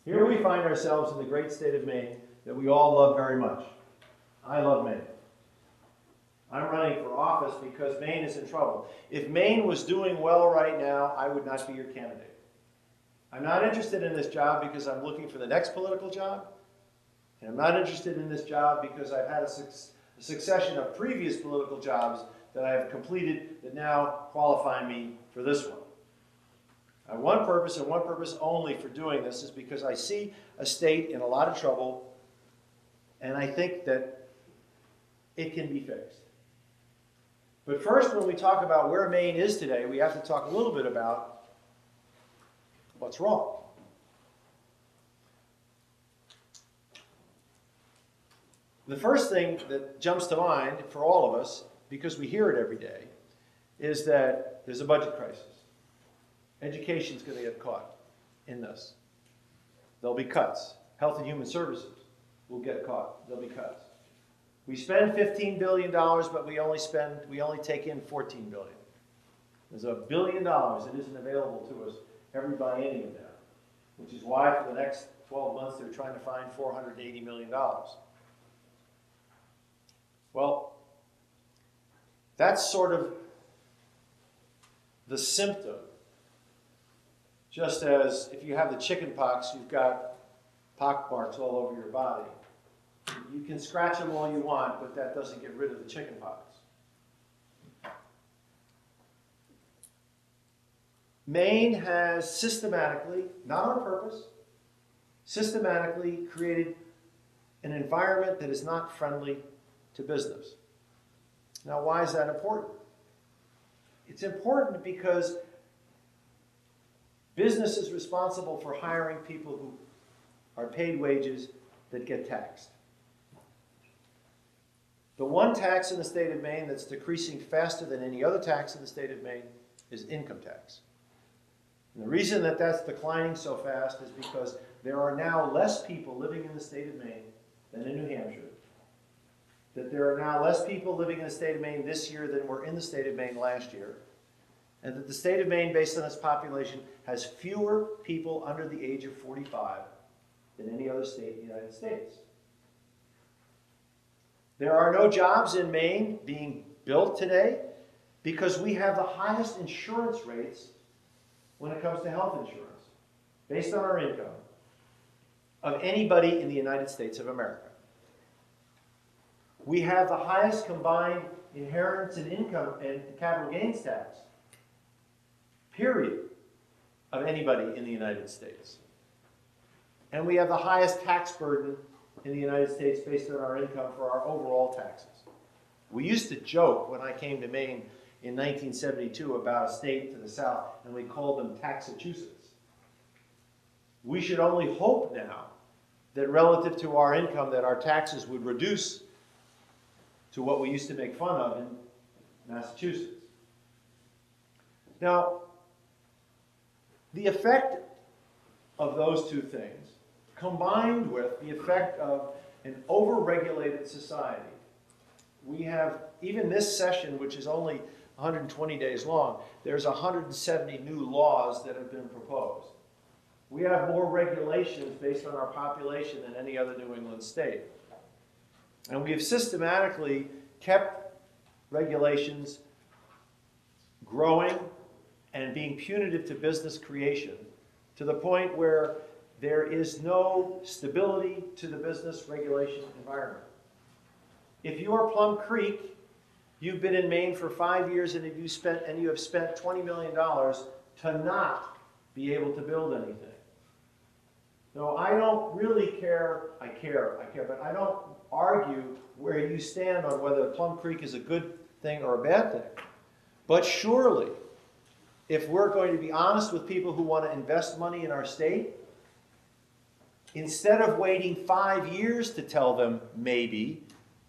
Here we find ourselves in the great state of Maine that we all love very much. I love Maine. I'm running for office because Maine is in trouble. If Maine was doing well right now, I would not be your candidate. I'm not interested in this job because I'm looking for the next political job. And I'm not interested in this job because I've had a succession of previous political jobs that I have completed that now qualify me for this one. I have one purpose and one purpose only for doing this is because I see a state in a lot of trouble and I think that it can be fixed. But first, when we talk about where Maine is today, we have to talk a little bit about what's wrong. The first thing that jumps to mind for all of us, because we hear it every day, is that there's a budget crisis. Education's going to get caught in this. There'll be cuts. Health and Human Services will get caught. There'll be cuts. We spend $15 billion, but we only take in $14 billion. There's $1 billion that isn't available to us every biennium now, which is why for the next 12 months they're trying to find $480 million. Well, that's sort of the symptom. Just as if you have the chicken pox, you've got pock marks all over your body. You can scratch them all you want, but that doesn't get rid of the chicken pox. Maine has systematically, not on purpose, systematically created an environment that is not friendly to business. Now, why is that important? It's important because business is responsible for hiring people who are paid wages that get taxed. The one tax in the state of Maine that's decreasing faster than any other tax in the state of Maine is income tax. And the reason that that's declining so fast is because there are now less people living in the state of Maine than in New Hampshire. That there are now less people living in the state of Maine this year than were in the state of Maine last year. And that the state of Maine, based on its population, has fewer people under the age of 45 than any other state in the United States. There are no jobs in Maine being built today because we have the highest insurance rates when it comes to health insurance, based on our income, of anybody in the United States of America. We have the highest combined inheritance and income and capital gains tax, period, of anybody in the United States. And we have the highest tax burden in the United States based on our income for our overall taxes. We used to joke when I came to Maine in 1972 about a state to the south, and we called them Taxachusetts. We should only hope now that relative to our income that our taxes would reduce to what we used to make fun of in Massachusetts. Now, the effect of those two things, combined with the effect of an over-regulated society, we have, even this session, which is only 120 days long, there's 170 new laws that have been proposed. We have more regulations based on our population than any other New England state. And we have systematically kept regulations growing and being punitive to business creation to the point where there is no stability to the business regulation environment. If you are Plum Creek, you've been in Maine for 5 years and you have spent $20 million to not be able to build anything. So I don't really care, I care, but I don't argue where you stand on whether Plum Creek is a good thing or a bad thing. But surely, if we're going to be honest with people who want to invest money in our state, instead of waiting 5 years to tell them maybe,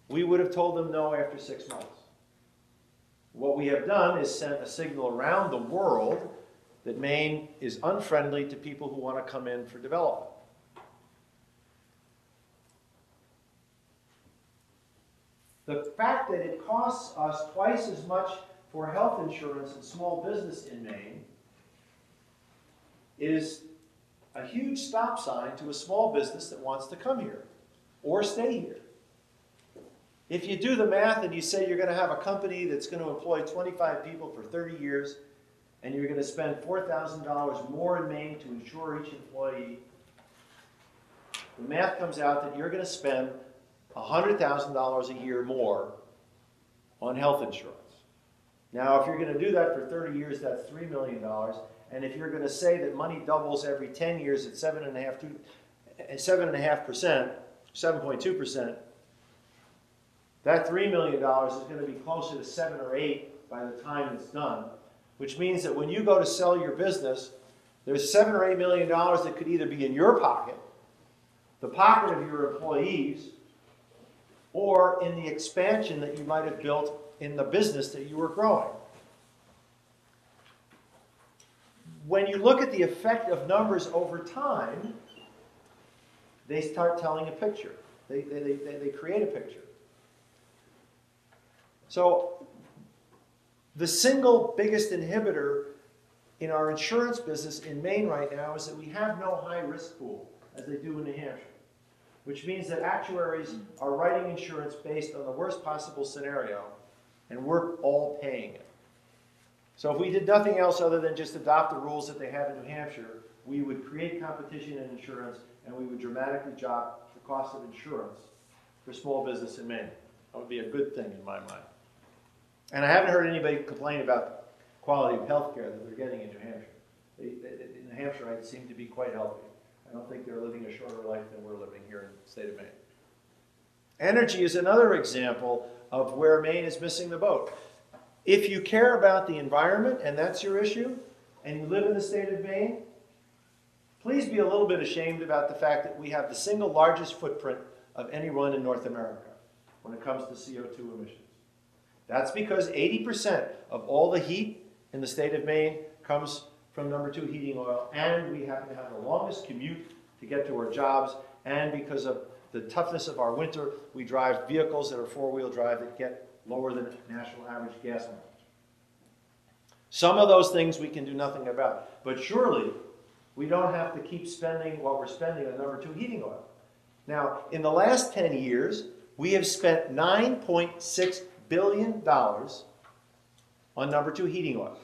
we would have told them no after 6 months. What we have done is sent a signal around the world that Maine is unfriendly to people who want to come in for development. The fact that it costs us twice as much for health insurance and small business in Maine is a huge stop sign to a small business that wants to come here or stay here. If you do the math and you say you're going to have a company that's going to employ 25 people for 30 years, and you're going to spend $4,000 more in Maine to insure each employee, the math comes out that you're going to spend $100,000 a year more on health insurance. Now, if you're going to do that for 30 years, that's $3 million. And if you're going to say that money doubles every 10 years at 7.5%, 7.2%, that $3 million is going to be closer to 7 or 8 by the time it's done, which means that when you go to sell your business, there's $7 or $8 million that could either be in your pocket, the pocket of your employees, or in the expansion that you might have built in the business that you were growing. When you look at the effect of numbers over time, they start telling a picture. They create a picture. So the single biggest inhibitor in our insurance business in Maine right now is that we have no high-risk pool, as they do in New Hampshire, which means that actuaries are writing insurance based on the worst possible scenario, and we're all paying it. So if we did nothing else other than just adopt the rules that they have in New Hampshire, we would create competition in insurance, and we would dramatically drop the cost of insurance for small business in Maine. That would be a good thing in my mind. And I haven't heard anybody complain about the quality of health care that they're getting in New Hampshire. In New Hampshire, I seem to be quite healthy. I don't think they're living a shorter life than we're living here in the state of Maine. Energy is another example of where Maine is missing the boat. If you care about the environment and that's your issue, and you live in the state of Maine, please be a little bit ashamed about the fact that we have the single largest footprint of anyone in North America when it comes to CO2 emissions. That's because 80% of all the heat in the state of Maine comes from number 2 heating oil, and we happen to have the longest commute to get to our jobs, and because of the toughness of our winter, we drive vehicles that are 4-wheel drive that get lower than national average gas mileage. Some of those things we can do nothing about, but surely we don't have to keep spending what we're spending on number 2 heating oil. Now, in the last 10 years, we have spent $9.6 billion on number 2 heating oil.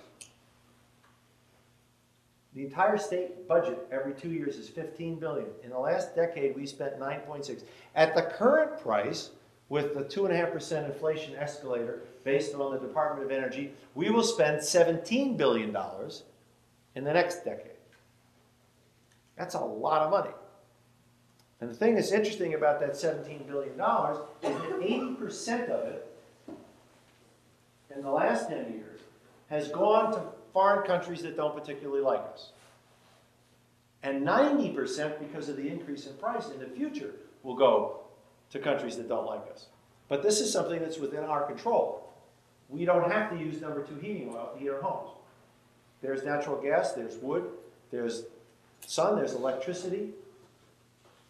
The entire state budget every 2 years is $15 billion. In the last decade, we spent $9.6. At the current price, with the 2.5% inflation escalator based on the Department of Energy, we will spend $17 billion in the next decade. That's a lot of money. And the thing that's interesting about that $17 billion is that 80% of it in the last 10 years has gone to foreign countries that don't particularly like us. And 90%, because of the increase in price in the future, will go to countries that don't like us. But this is something that's within our control. We don't have to use number 2 heating oil to heat our homes. There's natural gas, there's wood, there's sun, there's electricity.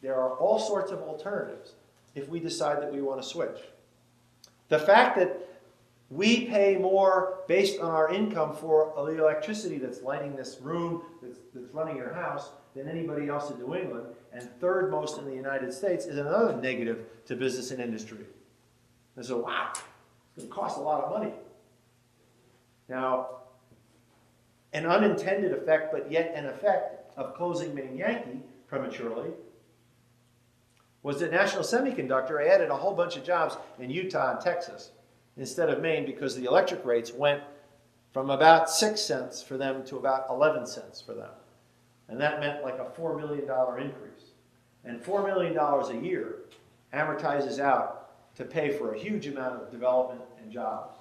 There are all sorts of alternatives if we decide that we want to switch. The fact that we pay more based on our income for the electricity that's lighting this room, that's running your house, than anybody else in New England, and third most in the United States, is another negative to business and industry. And so, wow, it's going to cost a lot of money. Now, an unintended effect, but yet an effect of closing Maine Yankee prematurely, was that National Semiconductor added a whole bunch of jobs in Utah and Texas instead of Maine, because the electric rates went from about 6 cents for them to about 11 cents for them. And that meant like a $4 million increase. And $4 million a year amortizes out to pay for a huge amount of development and jobs.